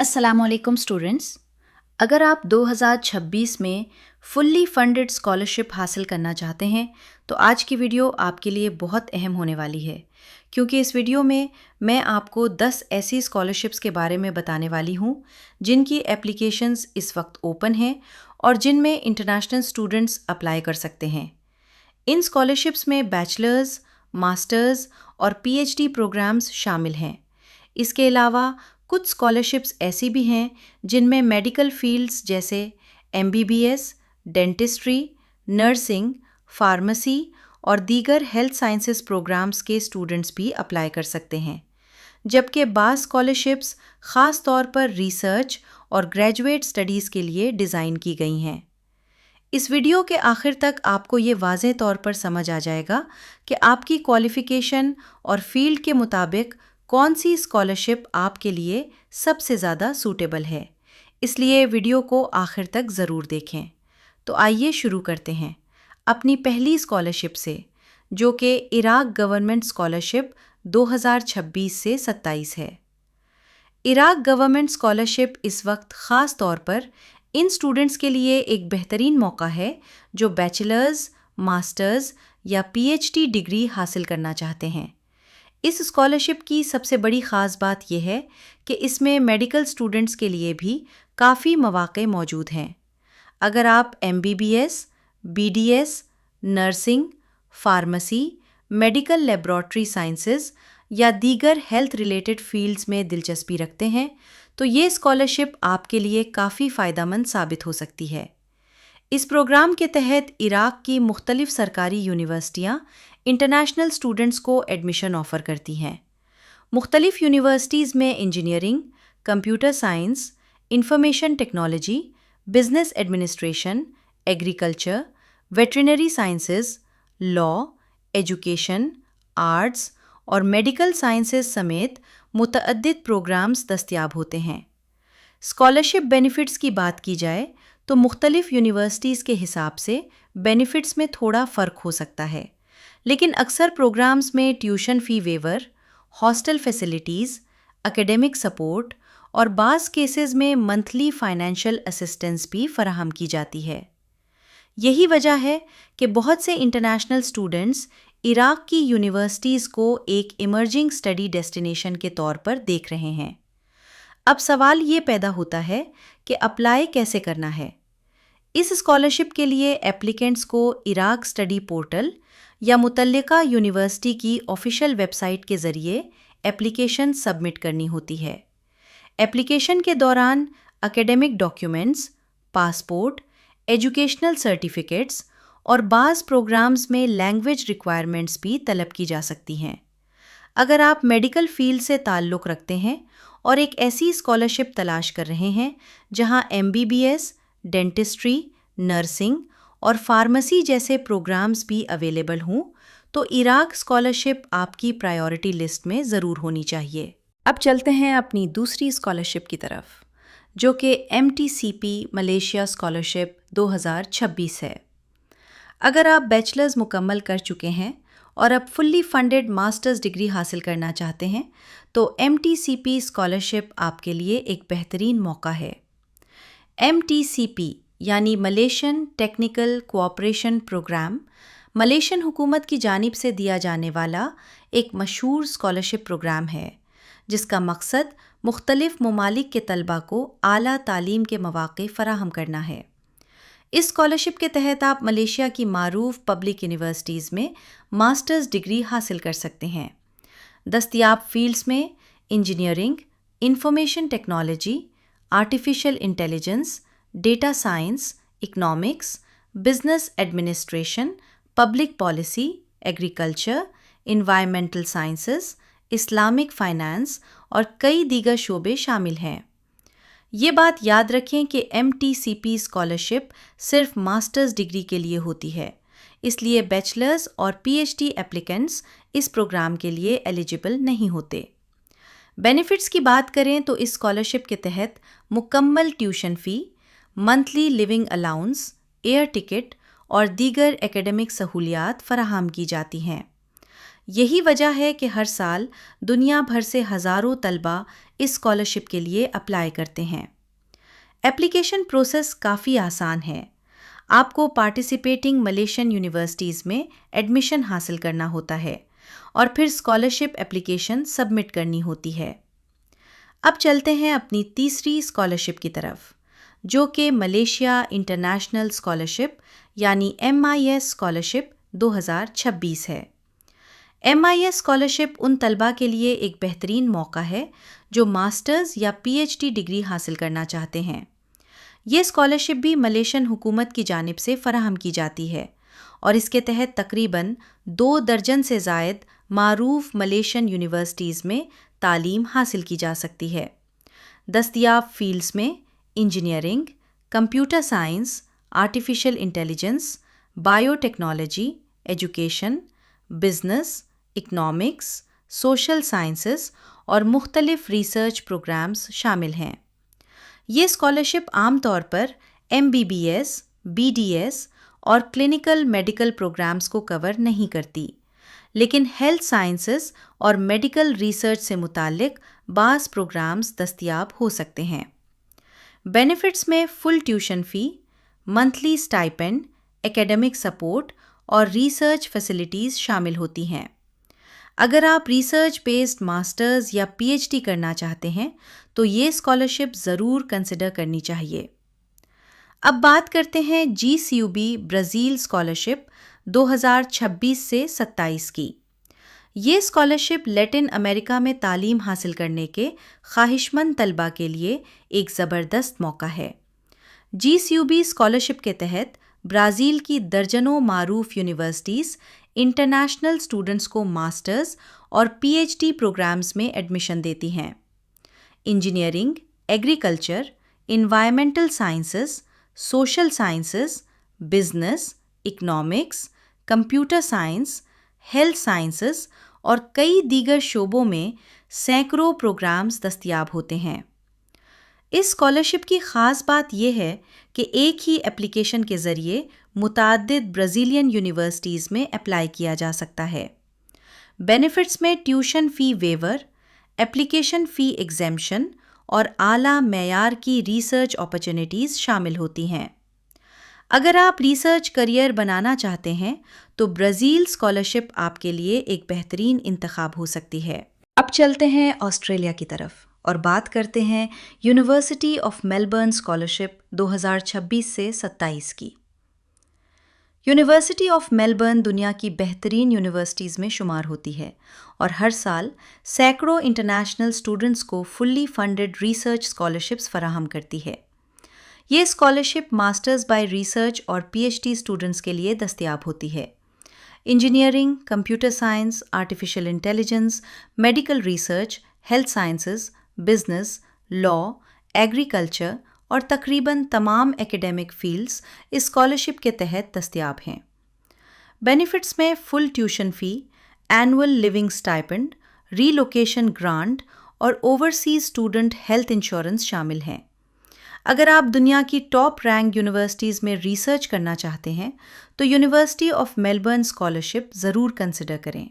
السلام علیکم اسٹوڈنٹس. اگر آپ 2026 میں فلی فنڈڈ اسکالرشپ حاصل کرنا چاہتے ہیں تو آج کی ویڈیو آپ کے لیے بہت اہم ہونے والی ہے، کیونکہ اس ویڈیو میں آپ کو 10 ایسی اسکالرشپس کے بارے میں بتانے والی ہوں جن کی اپلیکیشنز اس وقت اوپن ہیں اور جن میں انٹرنیشنل اسٹوڈنٹس اپلائی کر سکتے ہیں. ان اسکالرشپس میں بیچلرز، ماسٹرز اور پی ایچ ڈی پروگرامز شامل ہیں. اس کے علاوہ کچھ اسکالرشپس ایسی بھی ہیں جن میں میڈیکل فیلڈز جیسے MBBS، ڈینٹسٹری، نرسنگ، فارمیسی اور دیگر ہیلتھ سائنسز پروگرامز کے اسٹوڈنٹس بھی اپلائی کر سکتے ہیں، جبکہ بعض اسکالرشپس خاص طور پر ریسرچ اور گریجویٹ اسٹڈیز کے لیے ڈیزائن کی گئی ہیں. اس ویڈیو کے آخر تک آپ کو یہ واضح طور پر سمجھ آ جائے گا کہ آپ کی کوالیفیکیشن اور فیلڈ کے مطابق کون سی اسکالرشپ آپ کے لیے سب سے زیادہ سوٹیبل ہے، اس لیے ویڈیو کو آخر تک ضرور دیکھیں. تو آئیے شروع کرتے ہیں اپنی پہلی اسکالرشپ سے، جو کہ عراق گورنمنٹ اسکالرشپ 2026 سے 27 ہے. عراق گورنمنٹ اسکالرشپ اس وقت خاص طور پر ان اسٹوڈنٹس کے لیے ایک بہترین موقع ہے جو بیچلرز، ماسٹرز یا PhD ڈگری حاصل کرنا چاہتے ہیں. اس اسکالرشپ کی سب سے بڑی خاص بات یہ ہے کہ اس میں میڈیکل اسٹوڈنٹس کے لیے بھی کافی مواقع موجود ہیں. اگر آپ MBBS، BDS، nursing, pharmacy, medical laboratory sciences یا دیگر ہیلتھ ریلیٹڈ فیلڈز میں دلچسپی رکھتے ہیں تو یہ اسکالرشپ آپ کے لیے کافی فائدہ مند ثابت ہو سکتی ہے. اس پروگرام کے تحت عراق کی مختلف سرکاری یونیورسٹیاں انٹرنیشنل اسٹوڈنٹس کو ایڈمیشن آفر کرتی ہیں. مختلف یونیورسٹیز میں engineering, computer science, information technology, business administration, agriculture, veterinary sciences, law, education, arts اور میڈیکل سائنسز سمیت متعدد پروگرامز دستیاب ہوتے ہیں. اسکالرشپ بینیفٹس کی بات کی جائے تو مختلف یونیورسٹیز کے حساب سے بینیفٹس میں تھوڑا فرق ہو سکتا ہے، لیکن اکثر پروگرامز میں ٹیوشن فی ویور، ہاسٹل فیسلٹیز، اکیڈیمک سپورٹ اور بعض کیسز میں منتھلی فائنینشیل اسسٹنس بھی فراہم کی جاتی ہے. یہی وجہ ہے کہ بہت سے انٹرنیشنل اسٹوڈنٹس عراق کی یونیورسٹیز کو ایک ایمرجنگ اسٹڈی ڈیسٹینیشن کے طور پر دیکھ رہے ہیں. اب سوال یہ پیدا ہوتا ہے کہ اپلائی کیسے کرنا ہے. اس اسکالرشپ کے لیے ایپلیکنٹس کو عراق اسٹڈی پورٹل یا متعلقہ یونیورسٹی کی آفیشیل ویب سائٹ کے ذریعے ایپلیکیشن سبمٹ کرنی ہوتی ہے. ایپلیکیشن کے دوران academic documents, passport, educational certificates اور بعض پروگرامز میں لینگویج ریکوائرمنٹس بھی طلب کی جا سکتی ہیں. اگر آپ میڈیکل فیلڈ سے تعلق رکھتے ہیں اور ایک ایسی اسکالرشپ تلاش کر رہے ہیں جہاں MBBS، ڈینٹسٹری، نرسنگ اور فارمیسی جیسے پروگرامز بھی اویلیبل ہوں تو عراق اسکالرشپ آپ کی پرائیورٹی لسٹ میں ضرور ہونی چاہیے. اب چلتے ہیں اپنی دوسری اسکالرشپ کی طرف، جو کہ MTCP ملیشیا اسکالرشپ 2026 ہے. اگر آپ بیچلرز مکمل کر چکے ہیں اور اب فلی فنڈڈ ماسٹرز ڈگری حاصل کرنا چاہتے ہیں تو MTCP اسکالرشپ آپ کے لیے ایک بہترین موقع ہے. MTCP یعنی Malaysian technical cooperation programme Malaysian حکومت کی جانب سے دیا جانے والا ایک مشہور اسکالرشپ پروگرام ہے جس کا مقصد مختلف ممالک کے طلباء کو اعلیٰ تعلیم کے مواقع فراہم کرنا ہے. اس اسکالرشپ کے تحت آپ ملیشیا کی معروف پبلک یونیورسٹیز میں ماسٹرز ڈگری حاصل کر سکتے ہیں. دستیاب فیلڈز میں engineering, information technology, artificial intelligence, data science, economics, business administration, public policy, agriculture, environmental sciences, Islamic finance اور کئی دیگر شعبے شامل ہیں. یہ بات یاد رکھیں کہ MTCP اسکالرشپ صرف ماسٹرز ڈگری کے لیے ہوتی ہے، اس لیے بیچلرز اور PhD ایپلیکنٹس اس پروگرام کے لیے ایلیجبل نہیں ہوتے. بینیفٹس کی بات کریں تو اس اسکالرشپ کے تحت مکمل tuition fee, monthly living allowance, air ticket اور دیگر ایکیڈیمک سہولیات فراہم کی جاتی ہیں. یہی وجہ ہے کہ ہر سال دنیا بھر سے ہزاروں طلباء اس اسکالرشپ کے لیے اپلائی کرتے ہیں۔ اپلیکیشن پروسیس کافی آسان ہے۔ آپ کو پارٹیسپیٹنگ ملیشین یونیورسٹیز میں ایڈمیشن حاصل کرنا ہوتا ہے اور پھر اسکالرشپ اپلیکیشن سبمٹ کرنی ہوتی ہے۔ اب چلتے ہیں اپنی تیسری اسکالرشپ کی طرف، جو کہ ملیشیا انٹرنیشنل اسکالرشپ یعنی MIS اسکالرشپ 2026 ہے۔ MIS اسکالرشپ ان طلباء کے لیے ایک بہترین موقع ہے جو ماسٹرز یا PhD ڈگری حاصل کرنا چاہتے ہیں۔ یہ اسکالرشپ بھی ملیشین حکومت کی جانب سے فراہم کی جاتی ہے اور اس کے تحت تقریباً 2 درجن سے زائد معروف ملیشین یونیورسٹیز میں تعلیم حاصل کی جا سکتی ہے۔ دستیاب فیلڈز میں engineering, computer science, artificial intelligence, bio technology, education, business, economics, social sciences اور مختلف ریسرچ پروگرامز شامل ہیں۔ یہ اسکالرشپ عام طور پر MBBS، BDS اور کلینکل میڈیکل پروگرامز کو کور نہیں کرتی، لیکن ہیلتھ سائنسز اور میڈیکل ریسرچ سے متعلق بعض پروگرامز دستیاب ہو سکتے ہیں۔ بینیفٹس میں full tuition fee, monthly stipend, academic support اور ریسرچ فیسلٹیز شامل ہوتی ہیں۔ اگر آپ ریسرچ بیسڈ ماسٹرز یا PhD کرنا چاہتے ہیں تو یہ اسکالرشپ ضرور کنسیڈر کرنی چاہیے۔ اب بات کرتے ہیں GCUB برازیل اسکالرشپ 2026 سے 27 کی۔ یہ اسکالرشپ لیٹن امریکہ میں تعلیم حاصل کرنے کے خواہش مند طلباء کے لیے ایک زبردست موقع ہے۔ GCUB اسکالرشپ کے تحت برازیل کی درجنوں معروف یونیورسٹیز انٹرنیشنل اسٹوڈنٹس کو ماسٹرز اور PhD پروگرامز میں ایڈمیشن دیتی ہیں۔ Engineering, agriculture, environmental sciences, social sciences, business, economics, computer science, health sciences اور کئی دیگر شعبوں میں سینکڑوں پروگرامز دستیاب ہوتے ہیں۔ اس اسکالرشپ کی خاص بات یہ ہے کہ ایک ہی اپلیکیشن کے ذریعے متعدد برازیلین یونیورسٹیز میں اپلائی کیا جا سکتا ہے۔ بینیفٹس میں ٹیوشن فی ویور، اپلیکیشن فی ایگزیمشن اور اعلیٰ معیار کی ریسرچ اپرچونٹیز شامل ہوتی ہیں۔ اگر آپ ریسرچ کریئر بنانا چاہتے ہیں تو برازیل اسکالرشپ آپ کے لیے ایک بہترین انتخاب ہو سکتی ہے۔ اب چلتے ہیں آسٹریلیا کی طرف اور بات کرتے ہیں یونیورسٹی آف میلبرن اسکالرشپ 2026 سے 27 کی۔ یونیورسٹی آف میلبرن دنیا کی بہترین یونیورسٹیز میں شمار ہوتی ہے اور ہر سال سینکڑوں انٹرنیشنل اسٹوڈنٹس کو فلی فنڈڈ ریسرچ اسکالرشپس فراہم کرتی ہے۔ یہ اسکالرشپ ماسٹرز بائی ریسرچ اور PhD اسٹوڈنٹس کے لیے دستیاب ہوتی ہے۔ Engineering, computer science, artificial intelligence, medical research, health sciences, business, law, agriculture اور تقریباً تمام ایکیڈیمک فیلڈز اس اسکالرشپ کے تحت دستیاب ہیں۔ بینیفٹس میں full tuition fee, annual living stipend, relocation grant اور اوورسیز اسٹوڈنٹ ہیلتھ انشورنس شامل ہیں۔ اگر آپ دنیا کی ٹاپ رینک یونیورسٹیز میں ریسرچ کرنا چاہتے ہیں تو یونیورسٹی آف میلبرن اسکالرشپ ضرور کنسیڈر کریں۔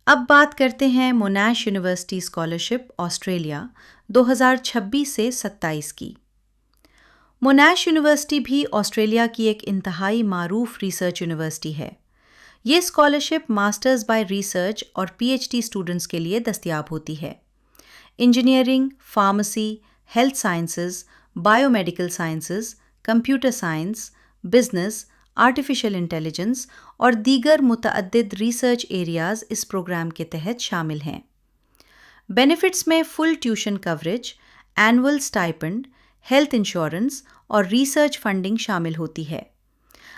اب بات کرتے ہیں موناش یونیورسٹی اسکالرشپ آسٹریلیا 2026 سے 27 کی۔ موناش یونیورسٹی بھی آسٹریلیا کی ایک انتہائی معروف ریسرچ یونیورسٹی ہے۔ یہ اسکالرشپ ماسٹرز بائی ریسرچ اور PhD اسٹوڈنٹس کے لیے دستیاب ہوتی ہے۔ Engineering, pharmacy, health sciences, bio medical sciences, computer science, business, artificial intelligence اور دیگر متعدد ریسرچ ایریاز اس پروگرام کے تحت شامل ہیں۔ بینیفٹس میں full tuition coverage, annual stipend, health insurance اور ریسرچ فنڈنگ شامل ہوتی ہے۔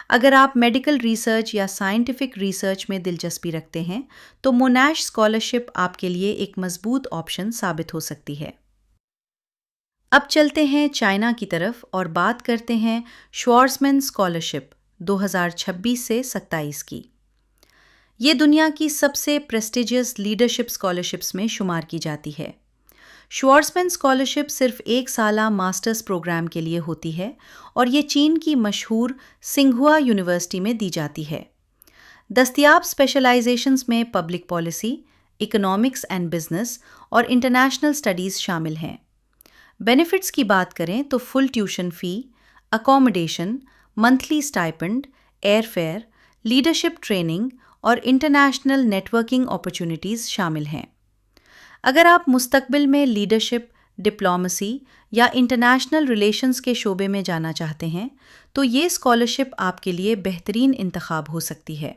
اگر آپ میڈیکل ریسرچ یا سائنٹیفک ریسرچ میں دلچسپی رکھتے ہیں تو موناش اسکالرشپ آپ کے لیے ایک مضبوط آپشن ثابت ہو سکتی ہے۔ اب چلتے ہیں چائنا کی طرف اور بات کرتے ہیں شوارزمین اسکالرشپ 2026 سے 27 کی۔ یہ دنیا کی سب سے پریسٹیجیس لیڈرشپ اسکالرشپس میں شمار کی جاتی ہے۔ شوارزمین اسکالرشپ صرف 1 سالہ ماسٹرز پروگرام کے لیے ہوتی ہے اور یہ چین کی مشہور سنگھوا یونیورسٹی میں دی جاتی ہے۔ دستیاب اسپیشلائزیشنز میں public policy, economics and business اور انٹرنیشنل اسٹڈیز شامل ہیں۔ بینیفٹس کی بات کریں تو full tuition fee, accommodation, monthly stipend, air fare, leadership training اور انٹرنیشنل نیٹ ورکنگ اپرچونٹیز شامل ہیں۔ اگر آپ مستقبل میں لیڈرشپ، ڈپلومیسی یا انٹرنیشنل ریلیشنز کے شعبے میں جانا چاہتے ہیں تو یہ اسکالرشپ آپ کے لیے بہترین انتخاب ہو سکتی ہے۔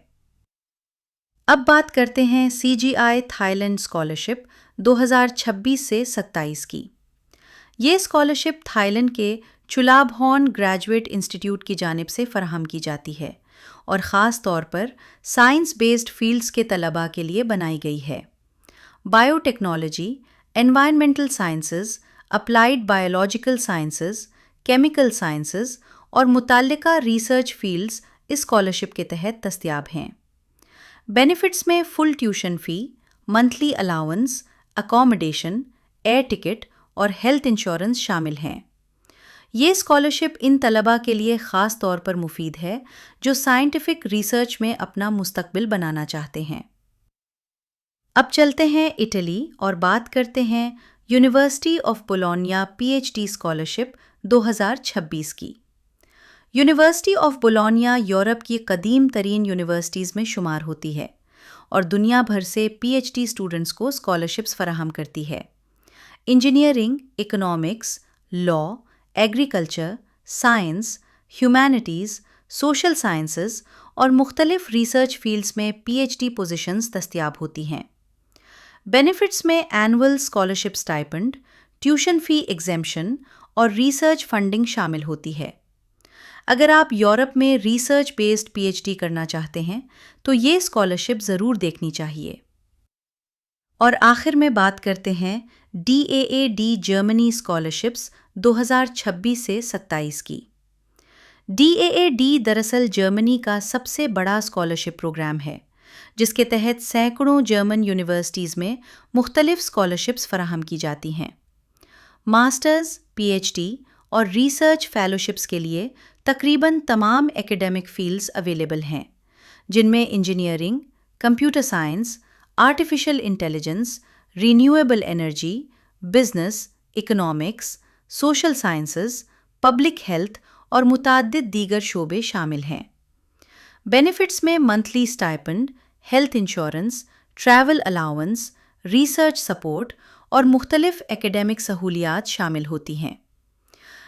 اب بات کرتے ہیں CGI تھائی لینڈ اسکالرشپ 2026 سے 27 کی۔ یہ اسکالرشپ تھائی لینڈ کے چولابھون گریجویٹ انسٹیٹیوٹ کی جانب سے فراہم کی جاتی ہے اور خاص طور پر سائنس بیسڈ فیلڈز کے طلباء کے لیے بنائی گئی ہے۔ Bio technology, environmental sciences, applied biological sciences, chemical sciences اور متعلقہ ریسرچ فیلڈز اس اسکالرشپ کے تحت دستیاب ہیں۔ بینیفٹس میں full tuition fee, monthly allowance, accommodation, air ticket اور ہیلتھ انشورنس شامل ہیں۔ یہ اسکالرشپ ان طلباء کے لیے خاص طور پر مفید ہے جو سائنٹیفک ریسرچ میں اپنا مستقبل بنانا چاہتے ہیں۔ اب چلتے ہیں اٹلی اور بات کرتے ہیں university of Bologna PhD scholarship 2026 کی۔ یونیورسٹی آف بولونیا یورپ کی قدیم ترین یونیورسٹیز میں شمار ہوتی ہے اور دنیا بھر سے PhD اسٹوڈنٹس کو اسکالرشپس فراہم کرتی ہے۔ Engineering, economics, law, agriculture, science, humanities, social sciences اور مختلف ریسرچ فیلڈز میں PhD پوزیشنز دستیاب ہوتی ہیں۔ بینیفٹس میں annual scholarship stipend, tuition fee ایگزیمپشن اور ریسرچ فنڈنگ شامل ہوتی ہے۔ اگر آپ یورپ میں ریسرچ بیسڈ PhD کرنا چاہتے ہیں تو یہ اسکالرشپ ضرور دیکھنی چاہیے۔ اور آخر میں بات کرتے ہیں DAAD جرمنی اسکالرشپس 2026 سے 27 کی۔ DAAD دراصل جرمنی کا سب سے بڑا اسکالرشپ پروگرام ہے جس کے تحت سینکڑوں جرمن یونیورسٹیز میں مختلف اسکالرشپس فراہم کی جاتی ہیں۔ ماسٹرز، PhD اور ریسرچ فیلوشپس کے لیے تقریباً تمام ایکیڈیمک فیلڈز اویلیبل ہیں جن میں engineering, computer science, artificial intelligence, renewable energy, business, economics, social sciences, public health اور متعدد دیگر شعبے شامل ہیں۔ بینیفٹس میں monthly stipend, health insurance, travel allowance, research support اور مختلف ایکیڈیمک سہولیات شامل ہوتی ہیں۔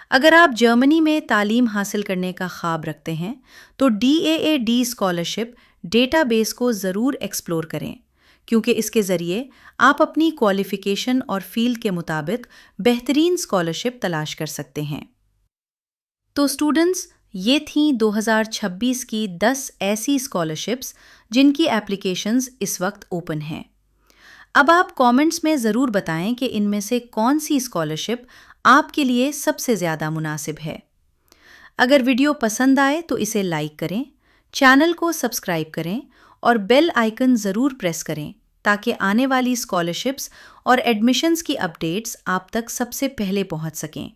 اگر آپ جرمنی میں تعلیم حاصل کرنے کا خواب رکھتے ہیں تو DAAD اسکالرشپ ڈیٹا بیس کو ضرور ایکسپلور کریں کیونکہ اس کے ذریعے آپ اپنی کوالیفیکیشن اور فیلڈ کے مطابق بہترین اسکالرشپ تلاش کر سکتے ہیں۔ تو اسٹوڈنٹس، یہ تھیں 2026 کی 10 ایسی اسکالرشپس جن کی اپلیکیشنز اس وقت اوپن ہیں۔ اب آپ کامنٹس میں ضرور بتائیں کہ ان میں سے کون سی اسکالرشپ آپ کے لیے سب سے زیادہ مناسب ہے۔ اگر ویڈیو پسند آئے تو اسے لائک کریں، چینل کو سبسکرائب کریں اور بیل آئیکن ضرور پریس کریں تاکہ آنے والی اسکالرشپس اور ایڈمیشنز کی اپڈیٹس آپ تک سب سے پہلے پہنچ سکیں۔